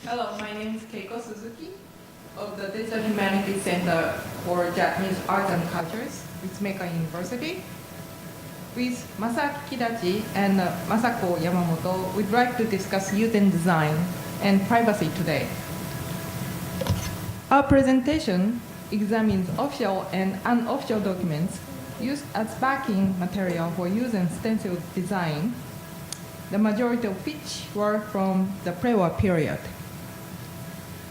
Hello, my name is Keiko Suzuki of the Digital Humanities Center for Japanese Arts and Cultures, Ritsumeikan University. With Masaki Kidachi and Masako Yamamoto, we'd like to discuss youth and design and privacy today. Our presentation examines official and unofficial documents used as backing material for use in stencil design, the majority of which were from the pre-war period.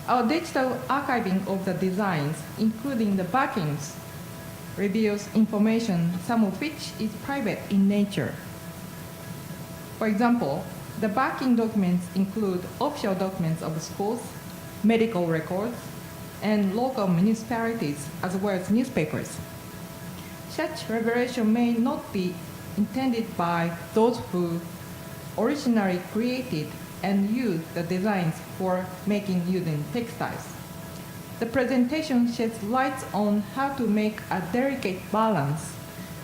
Our digital archiving of the designs, including the backings, reveals information, some of which is private in nature. For example, the backing documents include official documents of schools, medical records, and local municipalities, as well as newspapers. Such revelation may not be intended by those who originally created and used the designs for making use in textiles. The presentation sheds light on how to make a delicate balance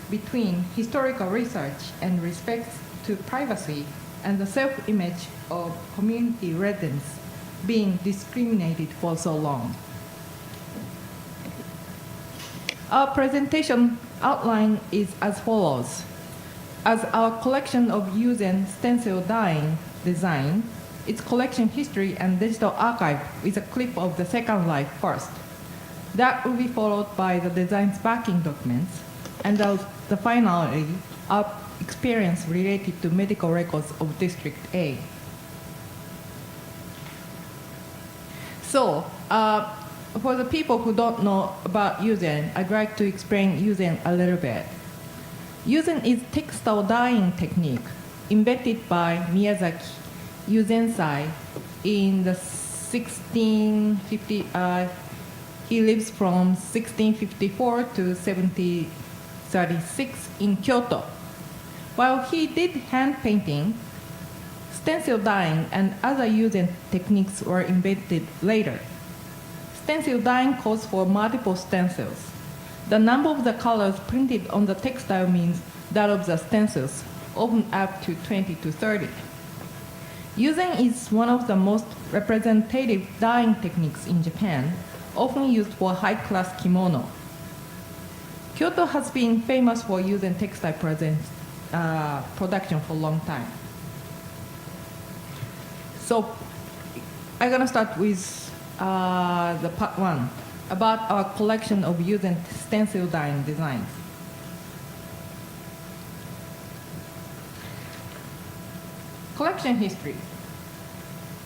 between historical research and respect to privacy and the self-image of community residents being discriminated for so long. Our presentation outline is as follows. As our collection of use and stencil dyeing design, its collection history and digital archive with a clip of the Second Life first. That will be followed by the design's backing documents, and the finally, our experience related to medical records of District A. So, for the people who don't know about Yuzen, I'd like to explain Yuzen a little bit. Yuzen is textile dyeing technique invented by Miyazaki Yuzensai in the 1650. He lives from 1654 to 1736 in Kyoto. While he did hand painting, stencil dyeing and other Yuzen techniques were invented later. Stencil dyeing calls for multiple stencils. The number of the colors printed on the textile means that of the stencils, often up to 20 to 30. Yuzen is one of the most representative dyeing techniques in Japan, often used for high-class kimono. Kyoto has been famous for Yuzen textile production for a long time. So I'm going to start with the part one, about our collection of Yuzen stencil dyeing designs. Collection history.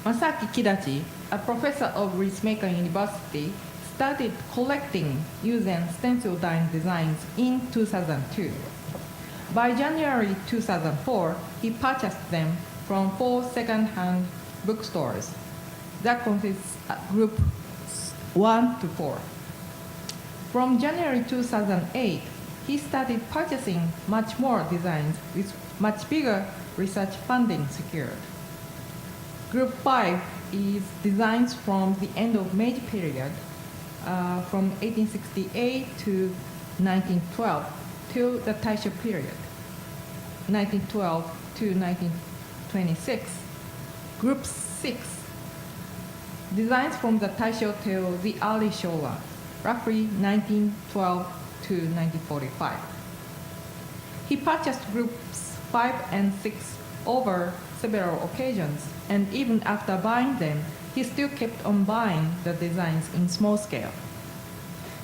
Masaki Kidachi, a professor of Ritsumeikan University, started collecting Yuzen stencil dyeing designs in 2002. By January 2004, he purchased them from 4 second-hand bookstores that consists group 1 to 4. From January 2008, he started purchasing much more designs with much bigger research funding secured. Group 5 is designs from the end of Meiji period, from 1868 to 1912 till the Taisho period, 1912 to 1926. Group 6, designs from the Taisho till the early Showa, roughly 1912 to 1945. He purchased groups 5 and 6 over several occasions, and even after buying them, he still kept on buying the designs in small scale.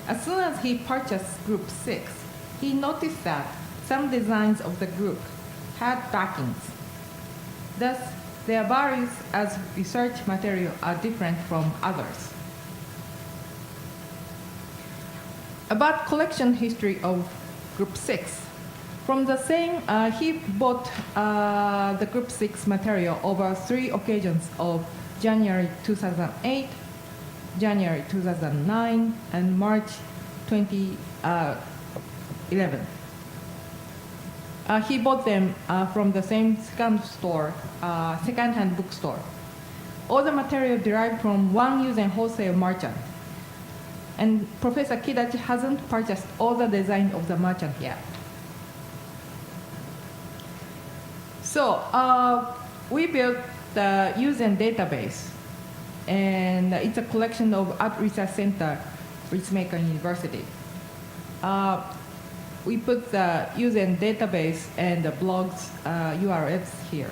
As soon as he purchased group 6, he noticed that some designs of the group had backings. Thus, their values as research material are different from others. About collection history of group 6. From the same, he bought the group 6 material over 3 occasions of January 2008, January 2009, and March 2011. He bought them from the same second-hand bookstore. All the material derived from one Yuzen wholesale merchant. And Professor Kidachi hasn't purchased all the design of the merchant yet. So we built the Yuzen database and it's a collection of Art Research Center, Ritsumeikan University. We put the user database and the blogs URLs here.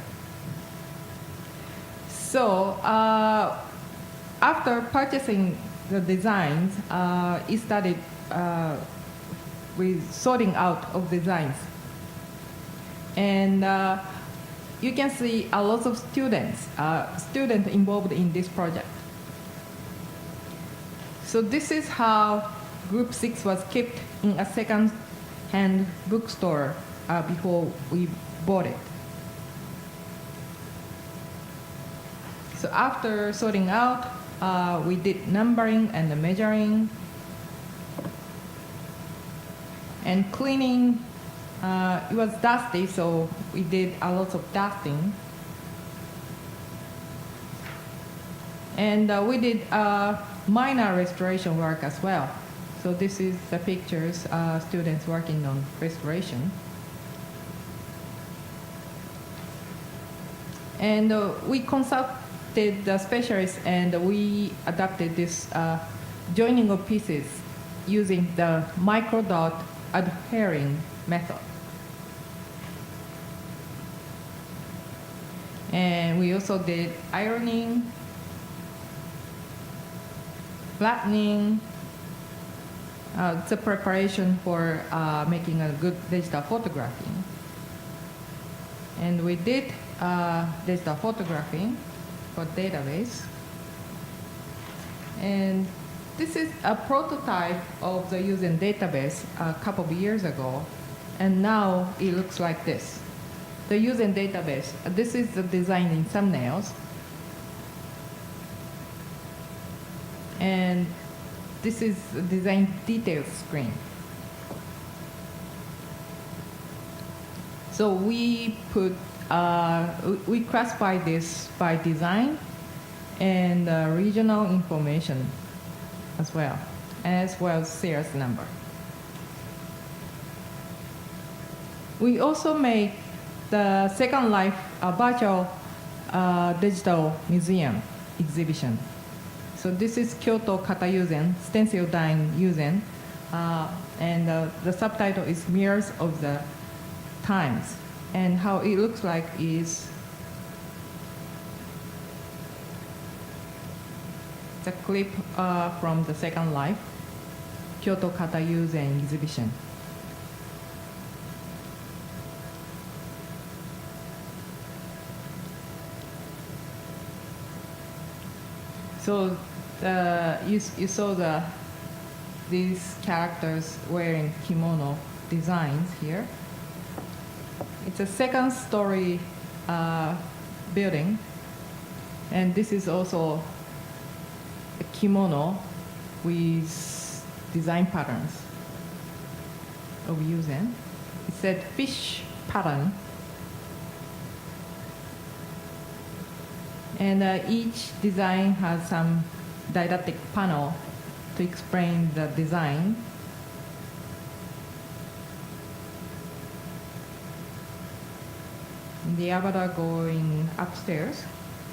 So after purchasing the designs, it started with sorting out of designs. And you can see a lot of students involved in this project. So this is how Group 6 was kept in a second-hand bookstore before we bought it. So after sorting out, we did numbering and measuring and cleaning. It was dusty, so we did a lot of dusting. And we did minor restoration work as well. So this is the pictures, students working on restoration. And we consulted the specialists, and we adapted this joining of pieces using the microdot adhering method. And we also did ironing, flattening. It's a preparation for making a good digital photography. And we did digital photography for database. And this is a prototype of the user database a couple of years ago. And now it looks like this. The user database, this is the design in thumbnails. And this is the design details screen. So we put, we classify this by design and regional information as well as serial number. We also made the Second Life virtual digital museum exhibition. So this is Kyoto Kata Yuzen, stencil dyeing Yuzen, and the subtitle is Mirrors of the Times. And how it looks like is the clip from the Second Life, Kyoto Kata Yuzen exhibition. So you saw these characters wearing kimono designs here. It's a second story building, and this is also a kimono with design patterns of Yuzen. It said fish pattern. And each design has some didactic panel to explain the design. The avatar going upstairs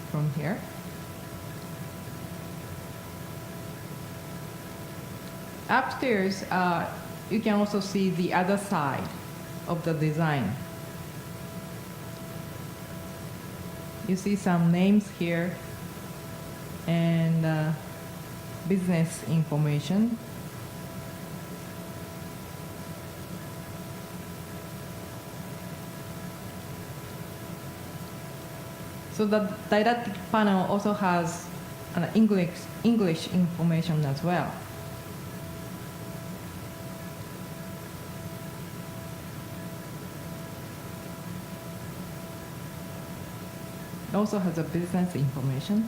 from here. Upstairs, you can also see the other side of the design. You see some names here and business information. So the didactic panel also has an English information as well. It also has a business information.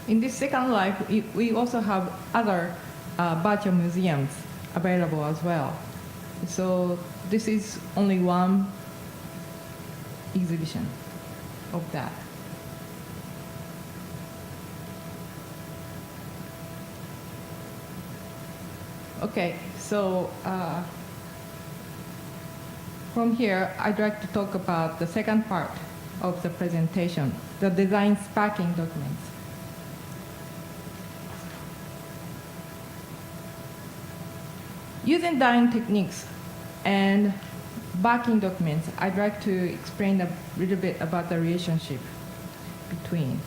In this Second Life, we also have other virtual museums available as well. So this is only one exhibition of that. Okay, so from here, I'd like to talk about the second part of the presentation, the design packing documents. Using dyeing techniques and backing documents, I'd like to explain a little bit about the relationship between.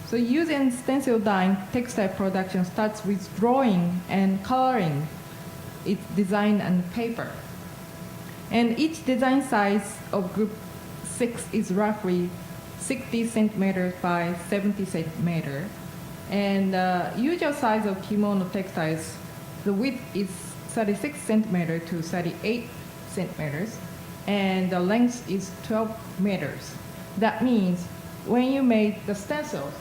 So using stencil dyeing, textile production starts with drawing and coloring its design and paper. And each design size of group 6 is roughly 60 centimeters by 70 centimeters. And usual size of kimono textiles, the width is 36 centimeters to 38 centimeters, and the length is 12 meters. That means when you make the stencils,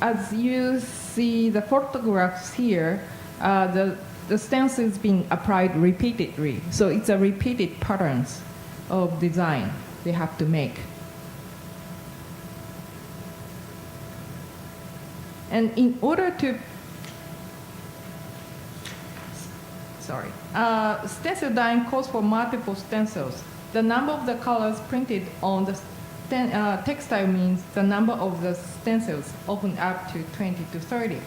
as you see the photographs here, the stencil is being applied repeatedly. So it's a repeated patterns of design they have to make. And in order to, stencil dyeing calls for multiple stencils. The number of the colors printed on the textile means the number of the stencils, often up to 20 to 30.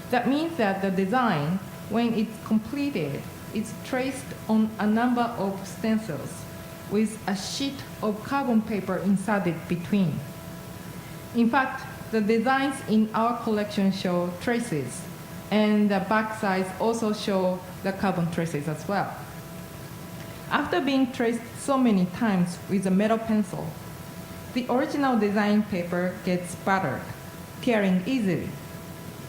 That means that the design, when it's completed, is traced on a number of stencils with a sheet of carbon paper inserted between. In fact, the designs in our collection show traces, and the back sides also show the carbon traces as well. After being traced so many times with a metal pencil, the original design paper gets battered, tearing easily.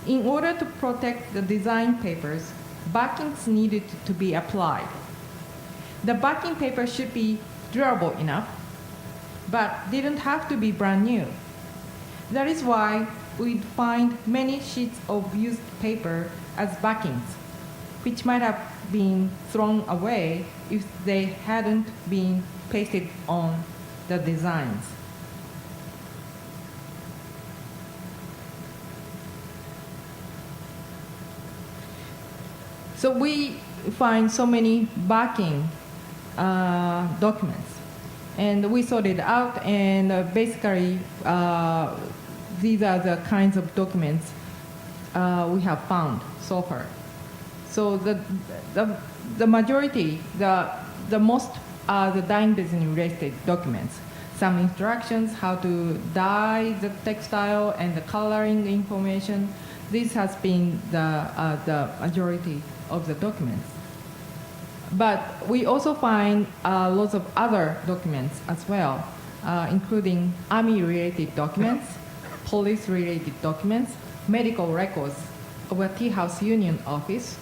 In order to protect the design papers, backings needed to be applied. The backing paper should be durable enough, but didn't have to be brand new. That is why we'd find many sheets of used paper as backings, which might have been thrown away if they hadn't been pasted on the designs. So we find so many backing documents, and we sorted out, and basically these are the kinds of documents we have found so far. So the majority, the most are the dyeing business related documents. Some instructions how to dye the textile and the coloring information. This has been the majority of the documents. But we also find lots of other documents as well, including army-related documents, police-related documents, medical records of a tea house union office,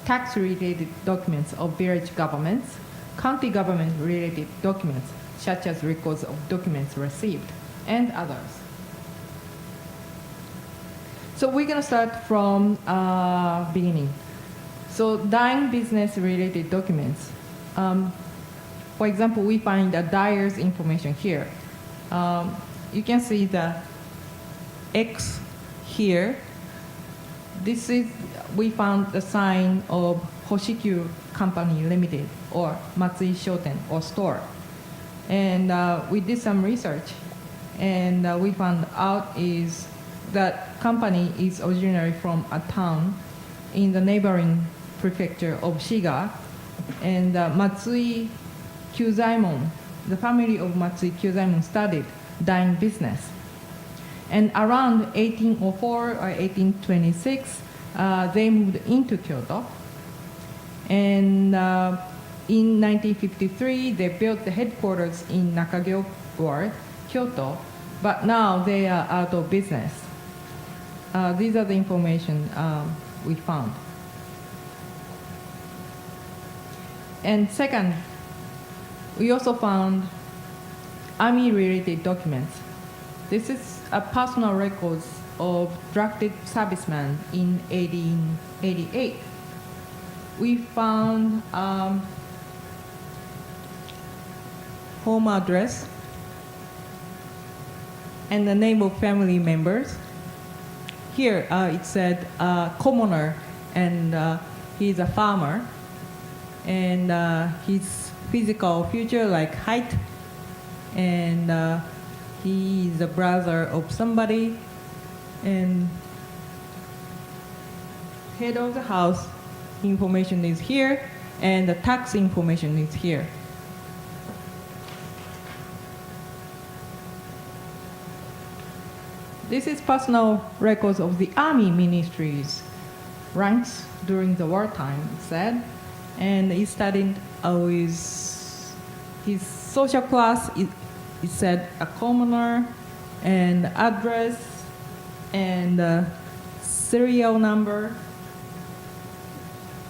tax-related documents of village governments, county government-related documents, such as records of documents received, and others. So we're going to start from beginning. So dyeing business-related documents. For example, we find a dyer's information here. You can see the X here. This is, we found the sign of Hoshikyu Company Limited, or Matsui Shoten, or store. And we did some research, and we found out is that company is originally from a town in the neighboring prefecture of Shiga, and Matsui Kyuzaimon, the family of Matsui Kyuzaimon started dyeing business. And around 1804 or 1826, they moved into Kyoto. And in 1953, they built the headquarters in Nakagyo Ward, Kyoto, but now they are out of business. These are the information we found. And second, we also found Army-related documents. This is a personal records of drafted servicemen in 1888. We found home address and the name of family members. Here it said commoner, and he's a farmer, and his physical feature like height, and he is a brother of somebody, and head of the house information is here, and the tax information is here. This is personal records of the Army ministries ranks during the wartime, it said, and he studied with his social class. It said a commoner, and address, and serial number,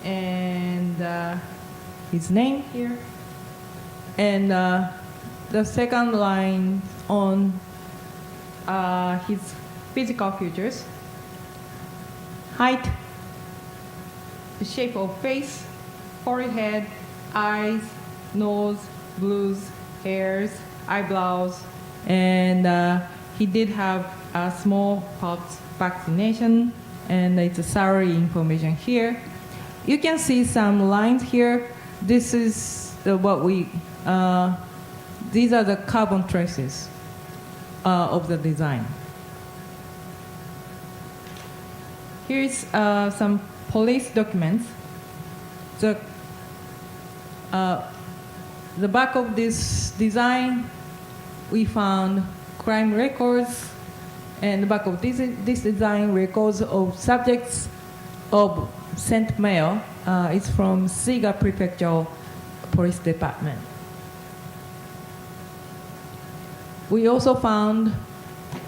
and his name here, and the second line on his physical features, height, the shape of face, forehead, eyes, nose, blues, hairs, eyebrows, and he did have a smallpox vaccination, and it's a salary information here. You can see some lines here. This is these are the carbon traces of the design. Here's some police documents. The back of this design, we found crime records, and the back of this design, records of subjects of sent mail. It's from Shiga Prefecture Police Department. We also found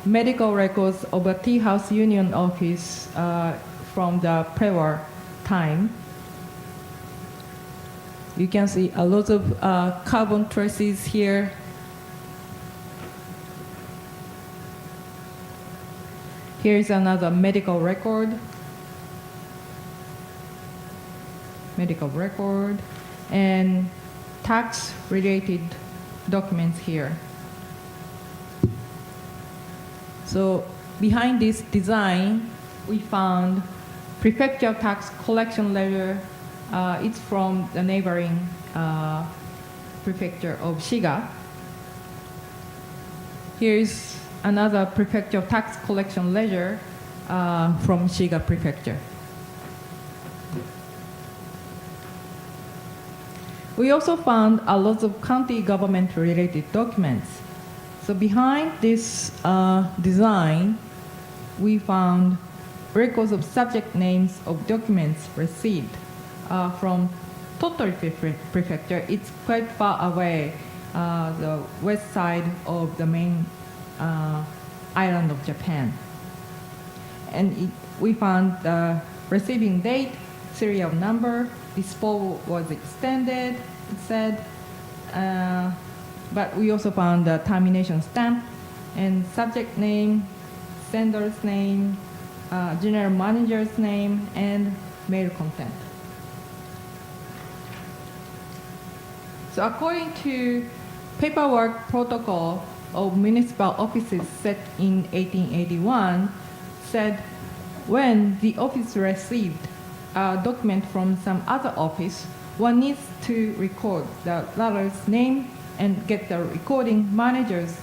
medical records of a Tea House Union office from the pre-war time. You can see a lot of carbon traces here. Here's another medical record. And tax-related documents here. So behind this design, we found prefecture tax collection ledger. It's from the neighboring prefecture of Shiga. Here's another prefecture tax collection ledger from Shiga Prefecture. We also found a lot of county government-related documents. So behind this design, we found records of subject names of documents received from Tottori Prefecture. It's quite far away, the west side of the main island of Japan. And we found the receiving date, serial number, disposal was extended, it said, but we also found the termination stamp and subject name, sender's name, general manager's name, and mail content. So according to paperwork protocol of municipal offices set in 1881, said when the office received a document from some other office, one needs to record the latter's name and get the recording manager's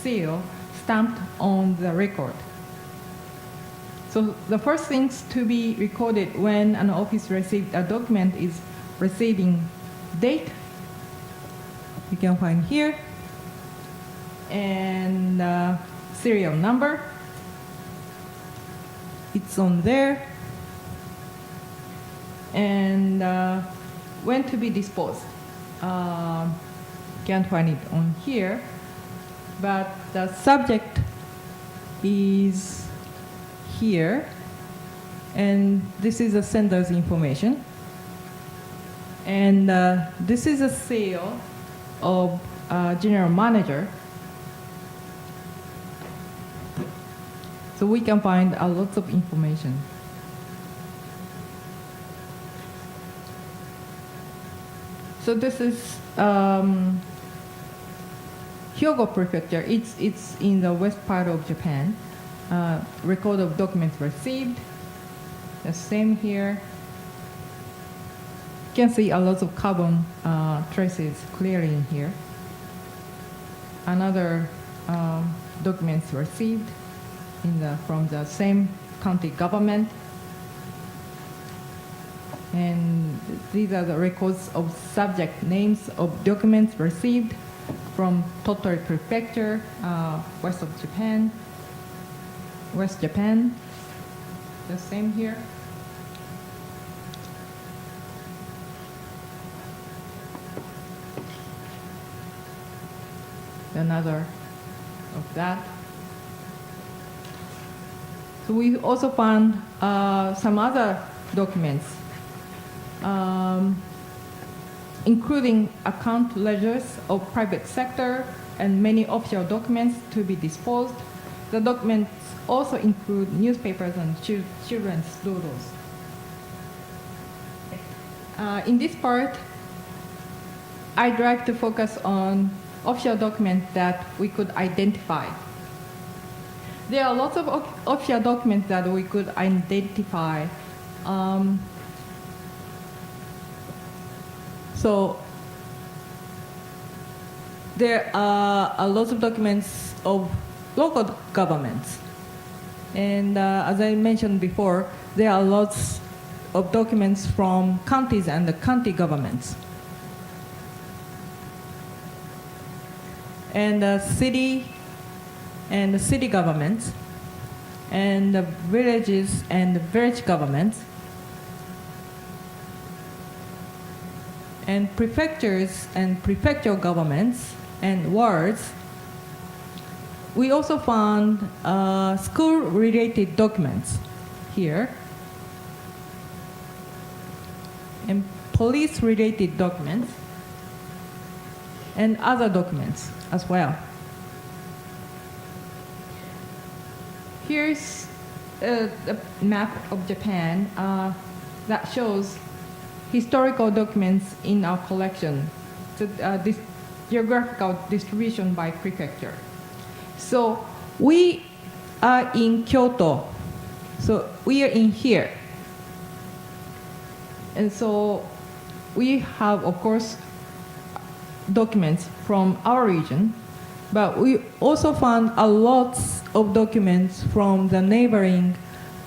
seal stamped on the record. So the first things to be recorded when an office received a document is receiving date, you can find here, and serial number, it's on there, and when to be disposed. Can't find it on here, but the subject is here, and this is the sender's information, and this is a seal of general manager, So we can find a lot of information. So this is Hyogo Prefecture. It's in the west part of Japan. Record of documents received. The same here. You can see a lot of carbon traces clearly in here. Another documents received from the same county government. And these are the records of subject names of documents received from Tottori Prefecture, West Japan. The same here. Another of that. So we also found some other documents, including account ledgers of private sector and many official documents to be disposed. The documents also include newspapers and children's doodles. In this part, I'd like to focus on official documents that we could identify. There are lots of official documents that we could identify. So there are a lot of documents of local governments. And as I mentioned before, there are lots of documents from counties and the county governments. And the city governments, and the villages and the village governments, and prefectures and prefectural governments and wards. We also found school-related documents here, and police-related documents, and other documents as well. Here's a map of Japan that shows historical documents in our collection, so, this geographical distribution by prefecture. So we are in Kyoto, so we are in here. And so we have, of course, documents from our region, but we also found a lot of documents from the neighboring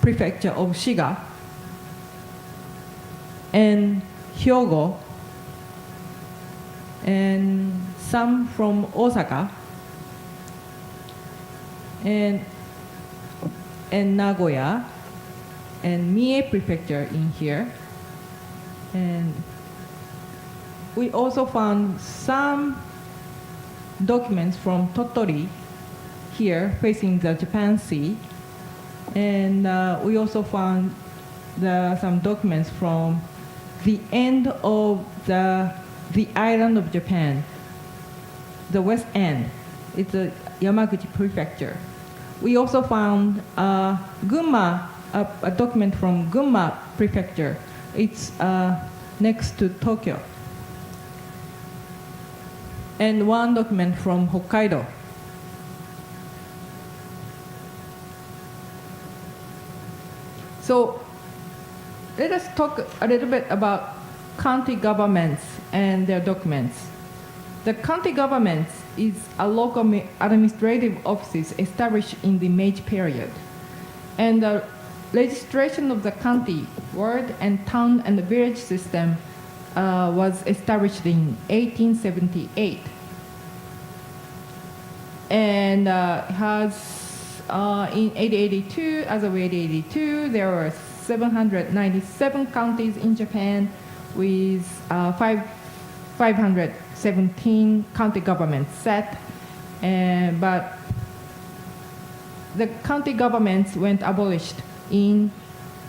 prefecture of Shiga and Hyogo, and some from Osaka and Nagoya and Mie prefecture in here. And we also found some documents from Tottori here facing the Japan Sea. And we also found some documents from the end of the island of Japan, the west end. It's a Yamaguchi prefecture. We also found Gunma, a document from Gunma prefecture. It's next to Tokyo. And one document from Hokkaido. So let us talk a little bit about county governments and their documents. The county governments is a local administrative offices established in the Meiji period. And the registration of the county, ward, and town and village system was established in 1878. And has in 1882, as of 1882, there were 797 counties in Japan with 517 county governments set. But the county governments went abolished in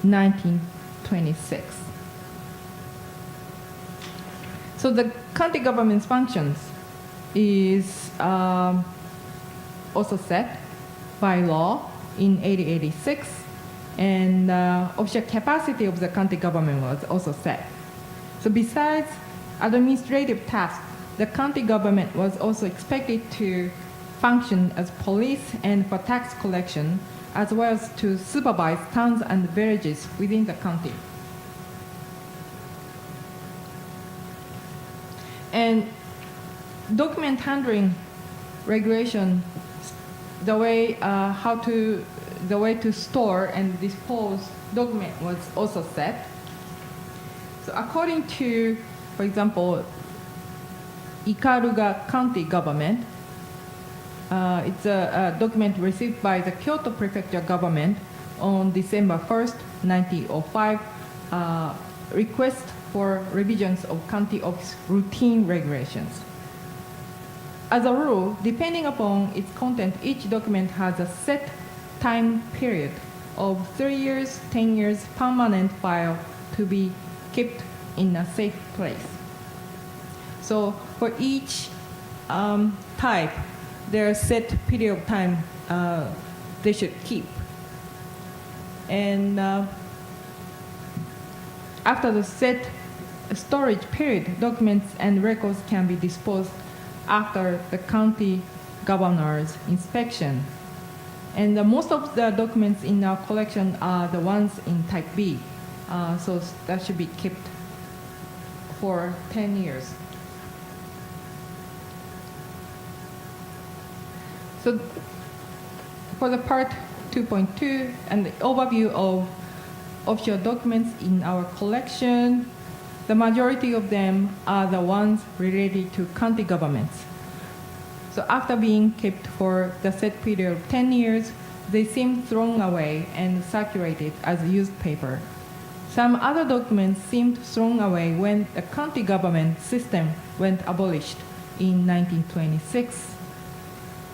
1926. So the county government's functions is also set by law, in 1886, and official capacity of the county government was also set. So besides administrative tasks, the county government was also expected to function as police and for tax collection, as well as to supervise towns and villages within the county. And document handling regulation, the way to store and dispose document was also set. So according to, for example, Ikaruga County government, it's a document received by the Kyoto Prefecture government on December 1st, 1905, request for revisions of county office routine regulations. As a rule, depending upon its content, each document has a set time period of 3 years, 10 years, permanent file to be kept in a safe place. So for each type, there are set period of time they should keep. And after the set storage period, documents and records can be disposed after the county governor's inspection. And most of the documents in our collection are the ones in type B. So that should be kept for 10 years. So for the part 2.2 and the overview of official documents in our collection, the majority of them are the ones related to county governments. So after being kept for the set period of 10 years, they seem thrown away and circulated as used paper. Some other documents seemed thrown away when the county government system went abolished in 1926.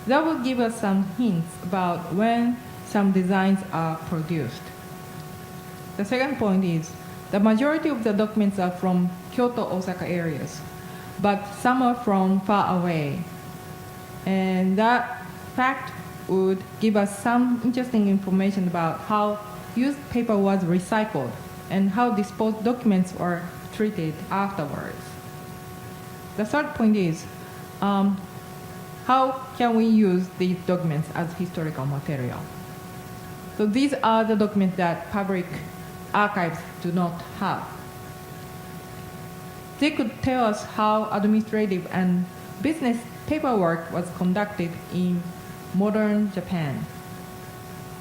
That will give us some hints about when some designs are produced. The second point is the majority of the documents are from Kyoto, Osaka areas, but some are from far away. And that fact would give us some interesting information about how used paper was recycled and how disposed documents were treated afterwards. The third point is how can we use these documents as historical material? So these are the documents that public archives do not have. They could tell us how administrative and business paperwork was conducted in modern Japan.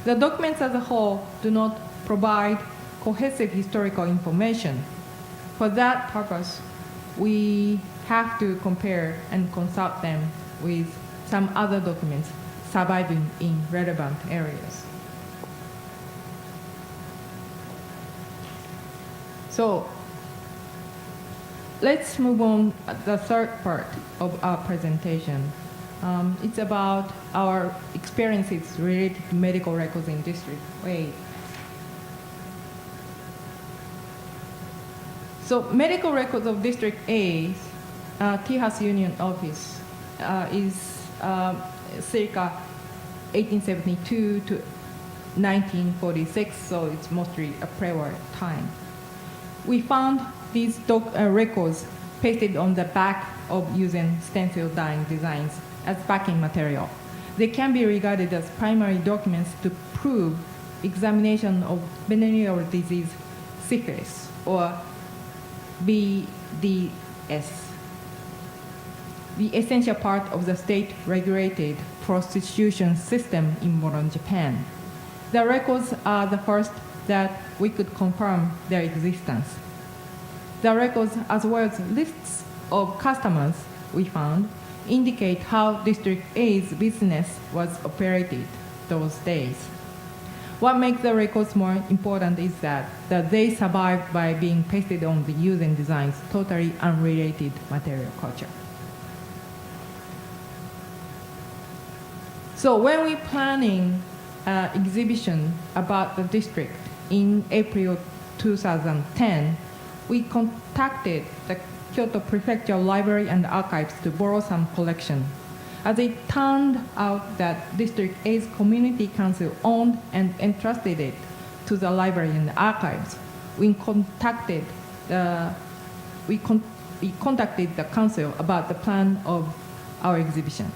The documents as a whole do not provide cohesive historical information. For that purpose, we have to compare and consult them with some other documents surviving in relevant areas. So let's move on to the third part of our presentation. It's about our experiences related to medical records in District A. So medical records of District A, T-House Union Office is circa 1872 to 1946, so it's mostly a pre-war time. We found these records pasted on the back of using stencil dyeing designs as backing material. They can be regarded as primary documents to prove examination of venereal disease syphilis, or BDS, the essential part of the state-regulated prostitution system in modern Japan. The records are the first that we could confirm their existence. The records, as well as lists of customers we found, indicate how District A's business was operated those days. What makes the records more important is that they survived by being pasted on the using designs, totally unrelated material culture. So when we're planning an exhibition about the district in April 2010, we contacted the Kyoto Prefecture Library and Archives to borrow some collection. As it turned out that District A's community council owned and entrusted it to the library and archives, we contacted the council about the plan of our exhibition.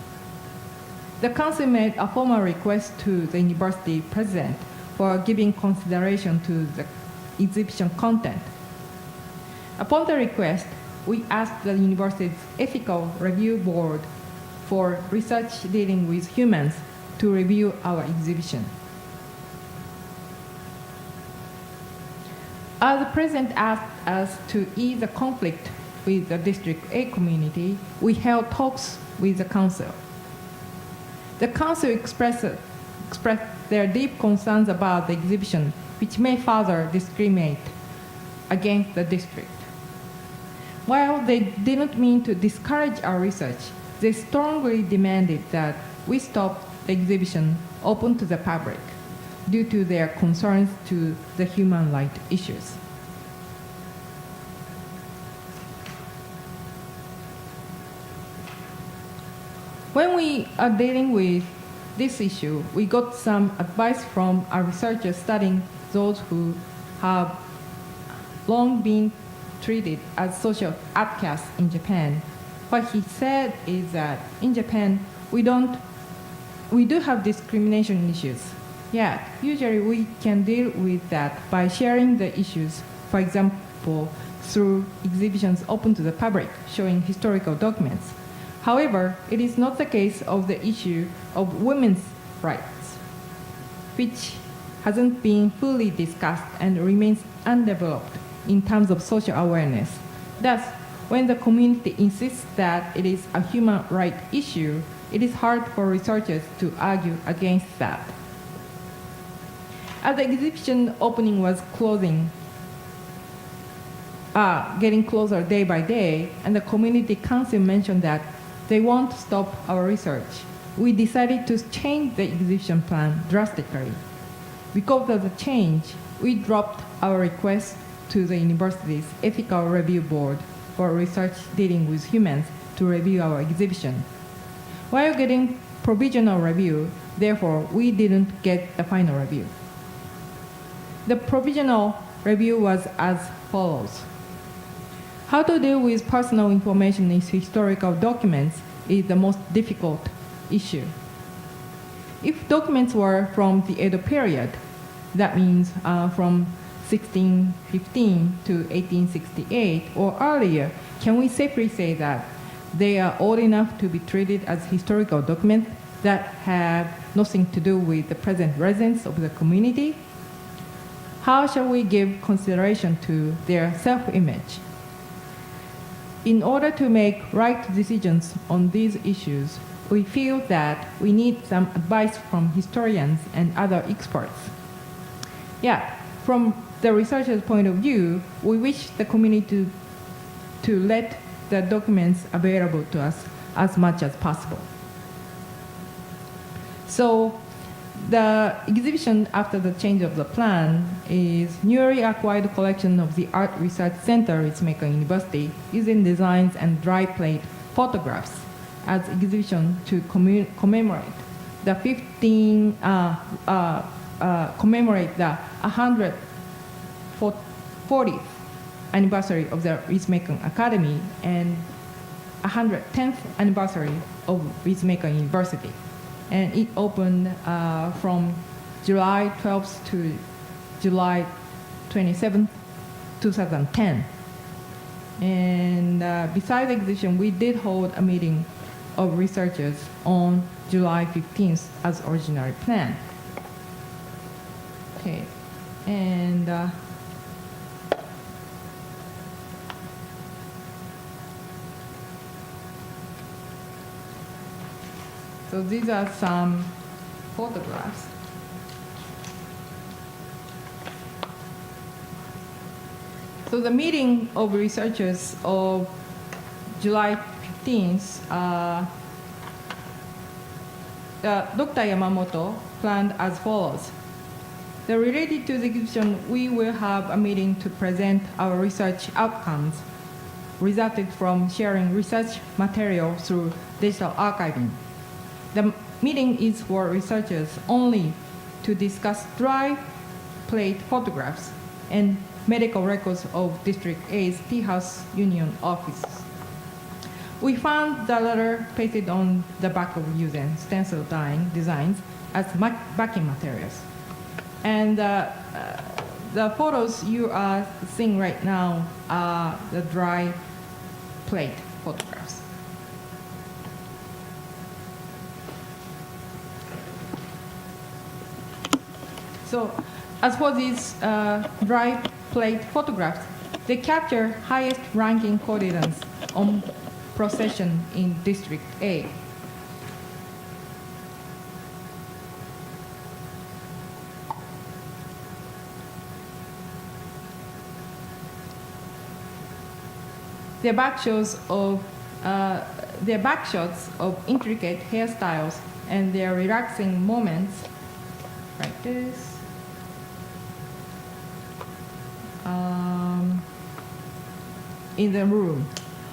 The council made a formal request to the university president for giving consideration to the exhibition content. Upon the request, we asked the university's ethical review board for research dealing with humans to review our exhibition. As the president asked us to ease the conflict with the District A community, we held talks with the council. The council expressed their deep concerns about the exhibition, which may further discriminate against the district. While they didn't mean to discourage our research, they strongly demanded that we stop the exhibition open to the public due to their concerns to the human rights issues. When we are dealing with this issue, we got some advice from our researchers studying those who have long been treated as social outcasts in Japan. What he said is that in Japan, we do have discrimination issues. Yet, usually we can deal with that by sharing the issues, for example, through exhibitions open to the public, showing historical documents. However, it is not the case of the issue of women's rights, which hasn't been fully discussed and remains undeveloped in terms of social awareness. Thus, when the community insists that it is a human rights issue, it is hard for researchers to argue against that. As the exhibition opening was getting closer day by day, and the community council mentioned that they won't stop our research, we decided to change the exhibition plan drastically. Because of the change, we dropped our request to the university's ethical review board for research dealing with humans to review our exhibition. While getting provisional review, therefore, we didn't get the final review. The provisional review was as follows. How to deal with personal information in historical documents is the most difficult issue. If documents were from the Edo period, that means from 1615 to 1868 or earlier, can we safely say that they are old enough to be treated as historical documents that have nothing to do with the present residents of the community? How shall we give consideration to their self-image? In order to make right decisions on these issues, we feel that we need some advice from historians and other experts. Yet, from the researcher's point of view, we wish the community to let the documents available to us as much as possible. So the exhibition after the change of the plan is newly acquired collection of the Art Research Center, Ritsumeikan University, using designs and dry plate photographs as exhibition to commemorate the 140th anniversary of the Ritsumeikan Academy and 110th anniversary of Ritsumeikan University. And it opened from July 12th to July 27th, 2010. And besides the exhibition, we did hold a meeting of researchers on July 15th as originally planned. Okay, and so these are some photographs. So the meeting of researchers of July 15th, Dr. Yamamoto planned as follows. Related to the exhibition, we will have a meeting to present our research outcomes resulted from sharing research material through digital archiving. The meeting is for researchers only to discuss dry plate photographs and medical records of District A's Tea House Union offices. We found the latter pasted on the back of using stencil dyeing designs as backing materials. And the photos you are seeing right now are the dry plate photographs. So as for these dry plate photographs, they capture highest ranking coordinates on procession in District A. Their backshots of intricate hairstyles and their relaxing moments, like this, in the room.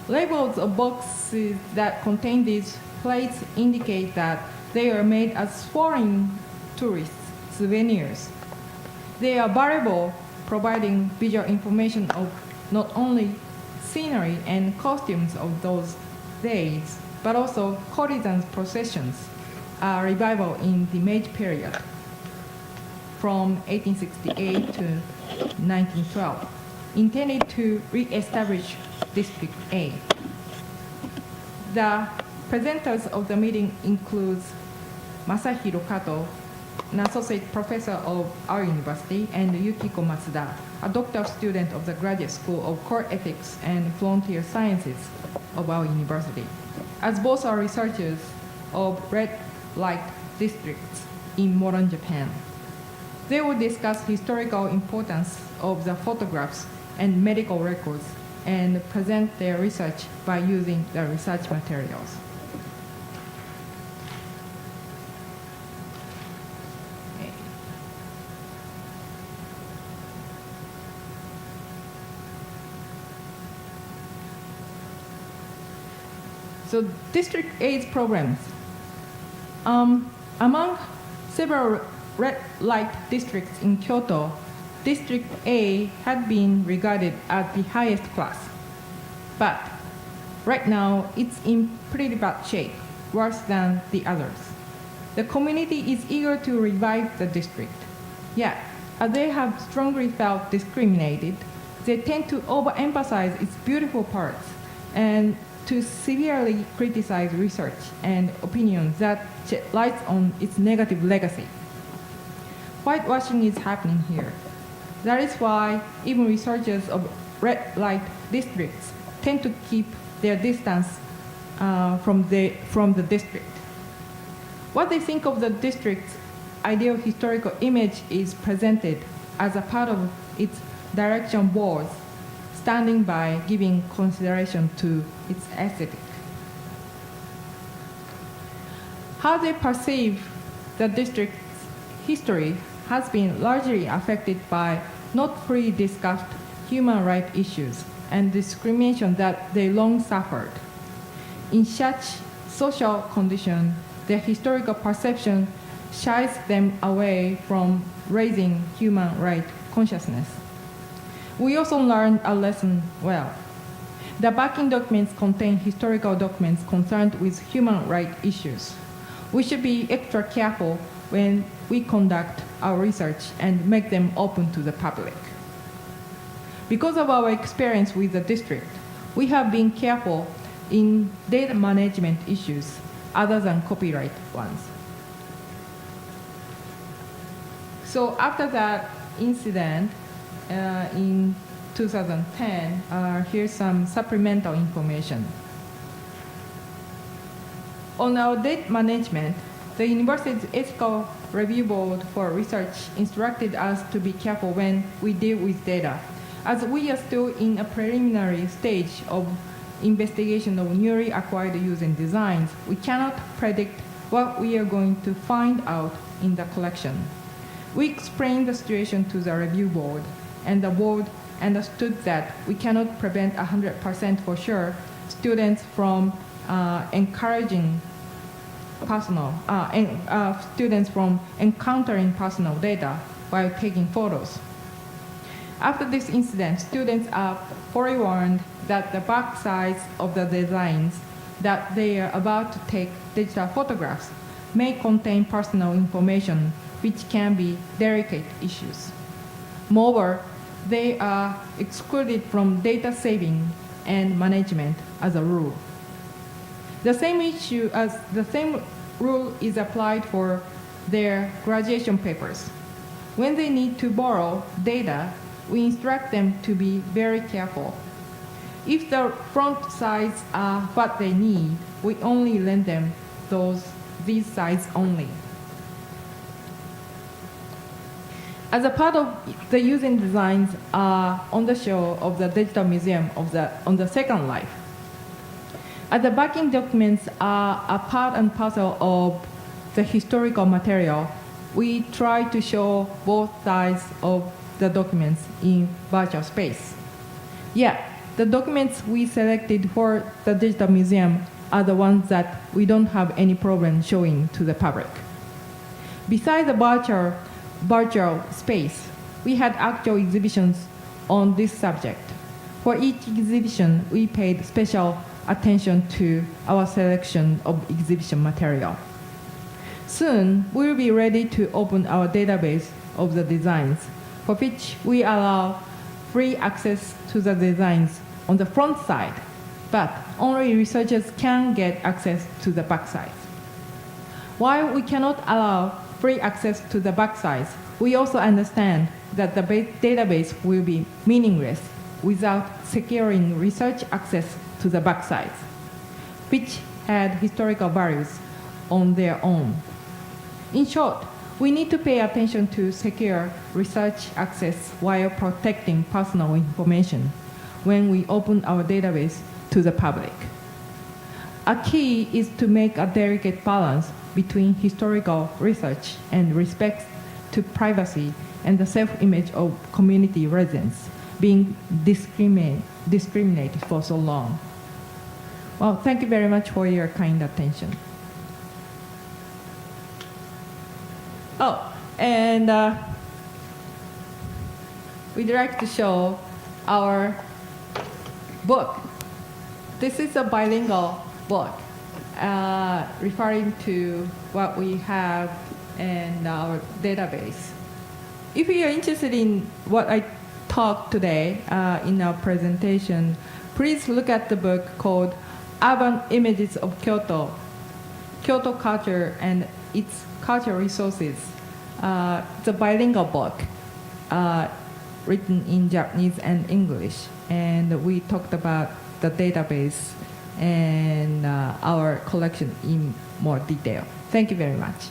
Labels of boxes that contain these plates indicate that they are made as foreign tourist souvenirs. They are valuable, providing visual information of not only scenery and costumes of those days, but also courtesans' processions, a revival in the Meiji period from 1868 to 1912, intended to re-establish District A. The presenters of the meeting includes Masahiro Kato, an associate professor of our university, and Yukiko Matsuda, a doctoral student of the Graduate School of Core Ethics and Frontier Sciences of our university, as both are researchers of red light districts in modern Japan. They will discuss historical importance of the photographs and medical records and present their research by using the research materials. So District A's programs. Among several red light districts in Kyoto, District A had been regarded as the highest class. But right now, it's in pretty bad shape, worse than the others. The community is eager to revive the district. Yet, as they have strongly felt discriminated, they tend to overemphasize its beautiful parts and to severely criticize research and opinions that shed light on its negative legacy. Whitewashing is happening here. That is why even researchers of red light districts tend to keep their distance from the district. What they think of the district's ideal historical image is presented as a part of its direction boards, standing by giving consideration to its aesthetic. How they perceive the district's history has been largely affected by not fully discussed human rights issues and discrimination that they long suffered. In such social conditions, their historical perception shies them away from raising human rights consciousness. We also learned a lesson well. The backing documents contain historical documents concerned with human rights issues. We should be extra careful when we conduct our research and make them open to the public. Because of our experience with the district, we have been careful in data management issues other than copyright ones. So after that incident in 2010, here's some supplemental information. On our data management, the university's ethical review board for research instructed us to be careful when we deal with data. As we are still in a preliminary stage of investigation of newly acquired using designs, we cannot predict what we are going to find out in the collection. We explained the situation to the review board, and the board understood that we cannot prevent 100% for sure students from encouraging students from encountering personal data while taking photos. After this incident, students are forewarned that the back sides of the designs that they are about to take digital photographs may contain personal information which can be delicate issues. Moreover, they are excluded from data saving and management as a rule. The same rule is applied for their graduation papers. When they need to borrow data, we instruct them to be very careful. If the front sides are what they need, we only lend them these sides only. As a part of the using designs on the show of the Digital Museum on the Second Life. As the backing documents are a part and parcel of the historical material, we try to show both sides of the documents in virtual space. Yet, the documents we selected for the Digital Museum are the ones that we don't have any problem showing to the public. Besides the virtual space, we had actual exhibitions on this subject. For each exhibition, we paid special attention to our selection of exhibition material. Soon, we will be ready to open our database of the designs, for which we allow free access to the designs on the front side, but only researchers can get access to the back sides. While we cannot allow free access to the back sides, we also understand that the database will be meaningless without securing research access to the back sides, which had historical values on their own. In short, we need to pay attention to secure research access while protecting personal information when we open our database to the public. A key is to make a delicate balance between historical research and respect to privacy and the self-image of community residents being discriminated for so long. Well, thank you very much for your kind attention. Oh, and we'd like to show our book. This is a bilingual book referring to what we have in our database. If you are interested in what I talked today in our presentation, please look at the book called Urban Images of Kyoto, Kyoto Culture and its Cultural Resources. It's a bilingual book written in Japanese and English, and we talked about the database and our collection in more detail. Thank you very much.